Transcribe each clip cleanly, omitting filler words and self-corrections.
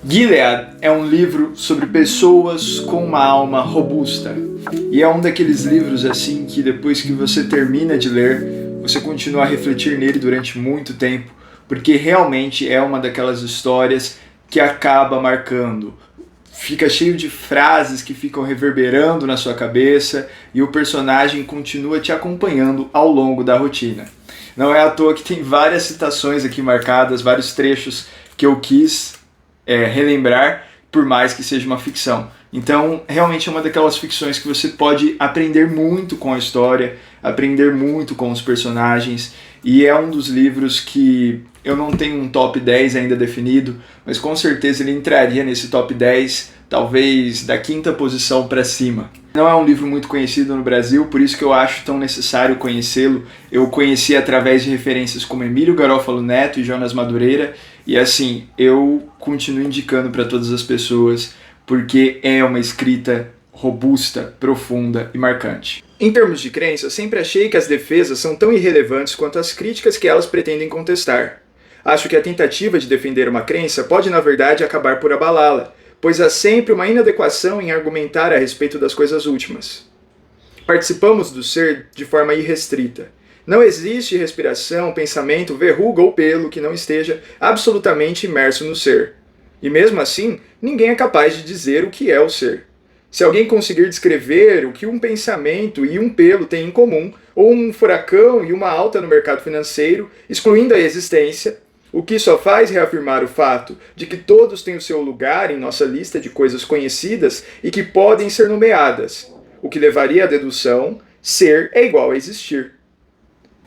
Gilead é um livro sobre pessoas com uma alma robusta. E é um daqueles livros assim que depois que você termina de ler, você continua a refletir nele durante muito tempo, porque realmente é uma daquelas histórias que acaba marcando. Fica cheio de frases que ficam reverberando na sua cabeça e o personagem continua te acompanhando ao longo da rotina. Não é à toa que tem várias citações aqui marcadas, vários trechos que eu quis relembrar, por mais que seja uma ficção. Então, realmente é uma daquelas ficções que você pode aprender muito com a história, aprender muito com os personagens, e é um dos livros que eu não tenho um top 10 ainda definido, mas com certeza ele entraria nesse top 10, talvez da 5ª posição para cima. Não é um livro muito conhecido no Brasil, por isso que eu acho tão necessário conhecê-lo. Eu o conheci através de referências como Emílio Garofalo Neto e Jonas Madureira, e assim, eu continuo indicando para todas as pessoas, porque é uma escrita robusta, profunda e marcante. Em termos de crença, sempre achei que as defesas são tão irrelevantes quanto as críticas que elas pretendem contestar. Acho que a tentativa de defender uma crença pode, na verdade, acabar por abalá-la, pois há sempre uma inadequação em argumentar a respeito das coisas últimas. Participamos do ser de forma irrestrita. Não existe respiração, pensamento, verruga ou pelo que não esteja absolutamente imerso no ser. E mesmo assim, ninguém é capaz de dizer o que é o ser. Se alguém conseguir descrever o que um pensamento e um pelo têm em comum, ou um furacão e uma alta no mercado financeiro, excluindo a existência, o que só faz reafirmar o fato de que todos têm o seu lugar em nossa lista de coisas conhecidas e que podem ser nomeadas, o que levaria à dedução: ser é igual a existir.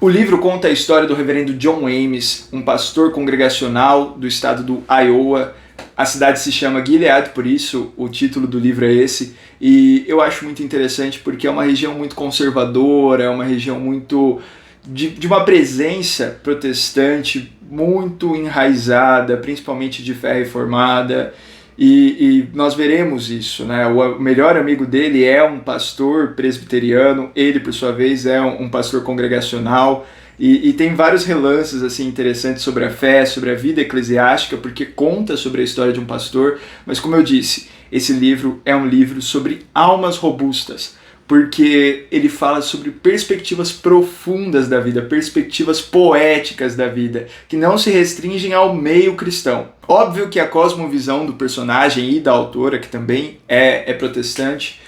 O livro conta a história do reverendo John Ames, um pastor congregacional do estado do Iowa. A cidade se chama Gilead, por isso o título do livro é esse, e eu acho muito interessante porque é uma região muito conservadora, é uma região muito de uma presença protestante muito enraizada, principalmente de fé reformada, e nós veremos isso, né? O melhor amigo dele é um pastor presbiteriano, ele por sua vez é um pastor congregacional, e tem vários relances assim, interessantes sobre a fé, sobre a vida eclesiástica, porque conta sobre a história de um pastor, mas como eu disse, esse livro é um livro sobre almas robustas, porque ele fala sobre perspectivas profundas da vida, perspectivas poéticas da vida, que não se restringem ao meio cristão. Óbvio que a cosmovisão do personagem e da autora, que também é protestante,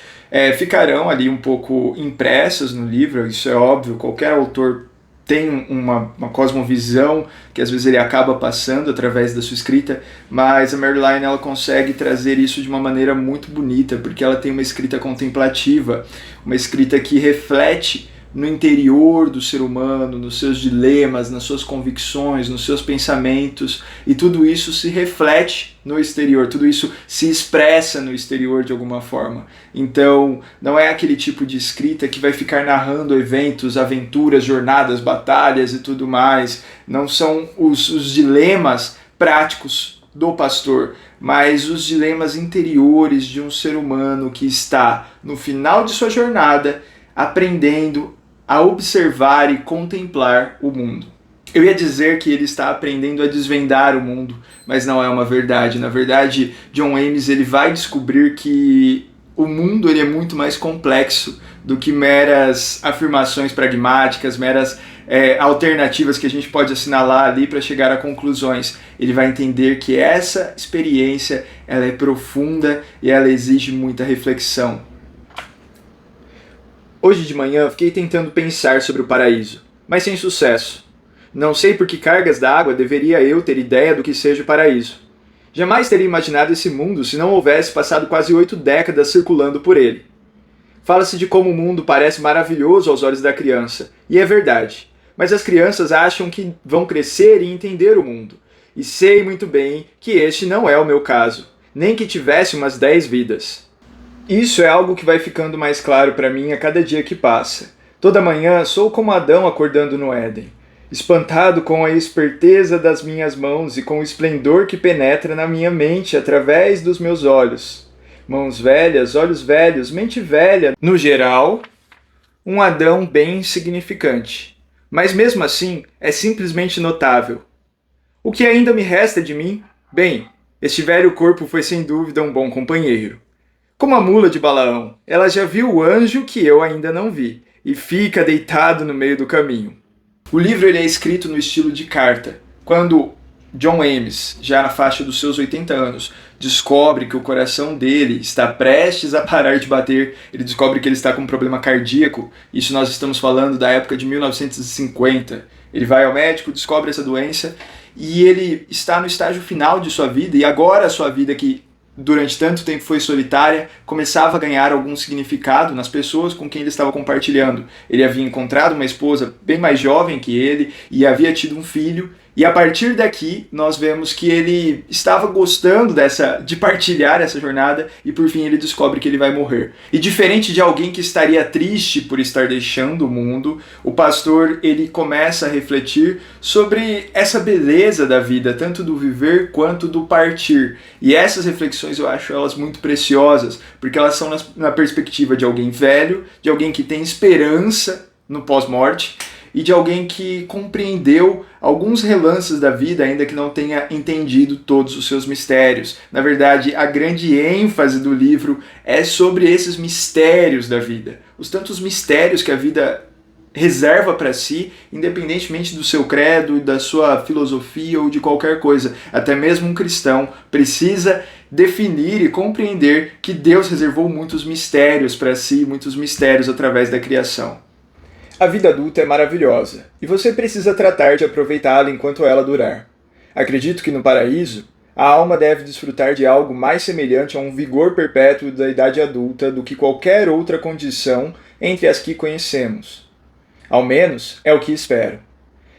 ficarão ali um pouco impressas no livro, isso é óbvio, qualquer autor tem uma cosmovisão que às vezes ele acaba passando através da sua escrita, mas a Marilynne ela consegue trazer isso de uma maneira muito bonita, porque ela tem uma escrita contemplativa, uma escrita que reflete no interior do ser humano, nos seus dilemas, nas suas convicções, nos seus pensamentos, e tudo isso se reflete no exterior, tudo isso se expressa no exterior de alguma forma. Então, não é aquele tipo de escrita que vai ficar narrando eventos, aventuras, jornadas, batalhas e tudo mais. Não são os dilemas práticos do pastor, mas os dilemas interiores de um ser humano que está no final de sua jornada aprendendo a observar e contemplar o mundo. Eu ia dizer que ele está aprendendo a desvendar o mundo, mas não é uma verdade. Na verdade, John Ames ele vai descobrir que o mundo ele é muito mais complexo do que meras afirmações pragmáticas, meras alternativas que a gente pode assinalar ali para chegar a conclusões. Ele vai entender que essa experiência ela é profunda e ela exige muita reflexão. Hoje de manhã fiquei tentando pensar sobre o paraíso, mas sem sucesso. Não sei por que cargas d'água deveria eu ter ideia do que seja o paraíso. Jamais teria imaginado esse mundo se não houvesse passado quase 8 décadas circulando por ele. Fala-se de como o mundo parece maravilhoso aos olhos da criança, e é verdade. Mas as crianças acham que vão crescer e entender o mundo. E sei muito bem que este não é o meu caso, nem que tivesse umas 10 vidas. Isso é algo que vai ficando mais claro para mim a cada dia que passa. Toda manhã sou como Adão acordando no Éden, espantado com a esperteza das minhas mãos e com o esplendor que penetra na minha mente através dos meus olhos. Mãos velhas, olhos velhos, mente velha. No geral, um Adão bem insignificante. Mas mesmo assim, é simplesmente notável. O que ainda me resta de mim? Bem, Este velho corpo foi sem dúvida um bom companheiro. Como a mula de Balaão, ela já viu o anjo que eu ainda não vi, e fica deitado no meio do caminho. O livro ele é escrito no estilo de carta. Quando John Ames, já na faixa dos seus 80 anos, descobre que o coração dele está prestes a parar de bater, ele descobre que ele está com um problema cardíaco, isso nós estamos falando da época de 1950. Ele vai ao médico, descobre essa doença, e ele está no estágio final de sua vida, e agora a sua vida que durante tanto tempo foi solitária, começava a ganhar algum significado nas pessoas com quem ele estava compartilhando. Ele havia encontrado uma esposa bem mais jovem que ele e havia tido um filho, e a partir daqui nós vemos que ele estava gostando de partilhar essa jornada e por fim ele descobre que ele vai morrer. E diferente de alguém que estaria triste por estar deixando o mundo, o pastor ele começa a refletir sobre essa beleza da vida, tanto do viver quanto do partir. E essas reflexões eu acho elas muito preciosas, porque elas são na perspectiva de alguém velho, de alguém que tem esperança no pós-morte, e de alguém que compreendeu alguns relances da vida, ainda que não tenha entendido todos os seus mistérios. Na verdade, a grande ênfase do livro é sobre esses mistérios da vida. Os tantos mistérios que a vida reserva para si, independentemente do seu credo, da sua filosofia ou de qualquer coisa. Até mesmo um cristão precisa definir e compreender que Deus reservou muitos mistérios para si, muitos mistérios através da criação. A vida adulta é maravilhosa, e você precisa tratar de aproveitá-la enquanto ela durar. Acredito que no paraíso, a alma deve desfrutar de algo mais semelhante a um vigor perpétuo da idade adulta do que qualquer outra condição entre as que conhecemos. Ao menos, é o que espero.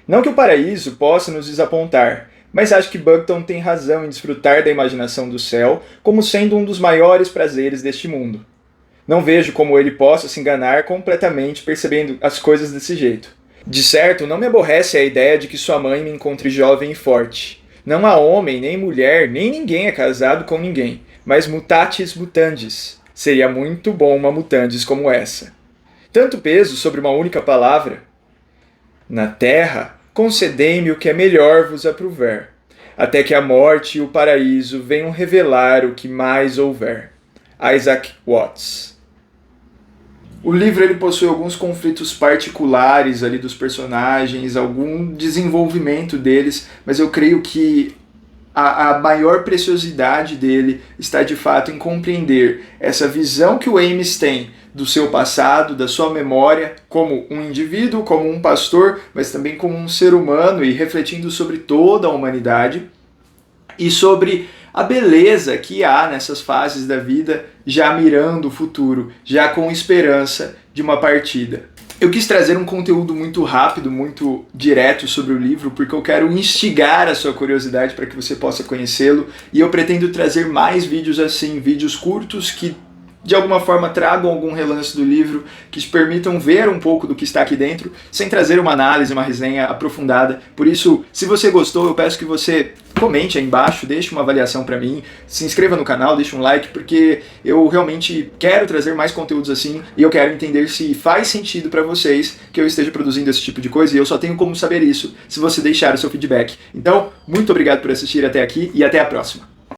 Não que o paraíso possa nos desapontar, mas acho que Bugton tem razão em desfrutar da imaginação do céu como sendo um dos maiores prazeres deste mundo. Não vejo como ele possa se enganar completamente percebendo as coisas desse jeito. De certo, não me aborrece a ideia de que sua mãe me encontre jovem e forte. Não há homem, nem mulher, nem ninguém é casado com ninguém, mas mutatis mutandis. Seria muito bom uma mutandis como essa. Tanto peso sobre uma única palavra. Na terra, concedei-me o que é melhor vos aprouver, até que a morte e o paraíso venham revelar o que mais houver. Isaac Watts. O livro ele possui alguns conflitos particulares ali dos personagens, algum desenvolvimento deles, mas eu creio que a maior preciosidade dele está de fato em compreender essa visão que o Ames tem do seu passado, da sua memória, como um indivíduo, como um pastor, mas também como um ser humano e refletindo sobre toda a humanidade e sobre a beleza que há nessas fases da vida, já mirando o futuro, já com esperança de uma partida. Eu quis trazer um conteúdo muito rápido, muito direto sobre o livro, porque eu quero instigar a sua curiosidade para que você possa conhecê-lo, e eu pretendo trazer mais vídeos assim, vídeos curtos que de alguma forma tragam algum relance do livro, que te permitam ver um pouco do que está aqui dentro, sem trazer uma análise, uma resenha aprofundada. Por isso, se você gostou, eu peço que você comente aí embaixo, deixe uma avaliação para mim, se inscreva no canal, deixe um like, porque eu realmente quero trazer mais conteúdos assim, e eu quero entender se faz sentido para vocês que eu esteja produzindo esse tipo de coisa, e eu só tenho como saber isso se você deixar o seu feedback. Então, muito obrigado por assistir até aqui, e até a próxima.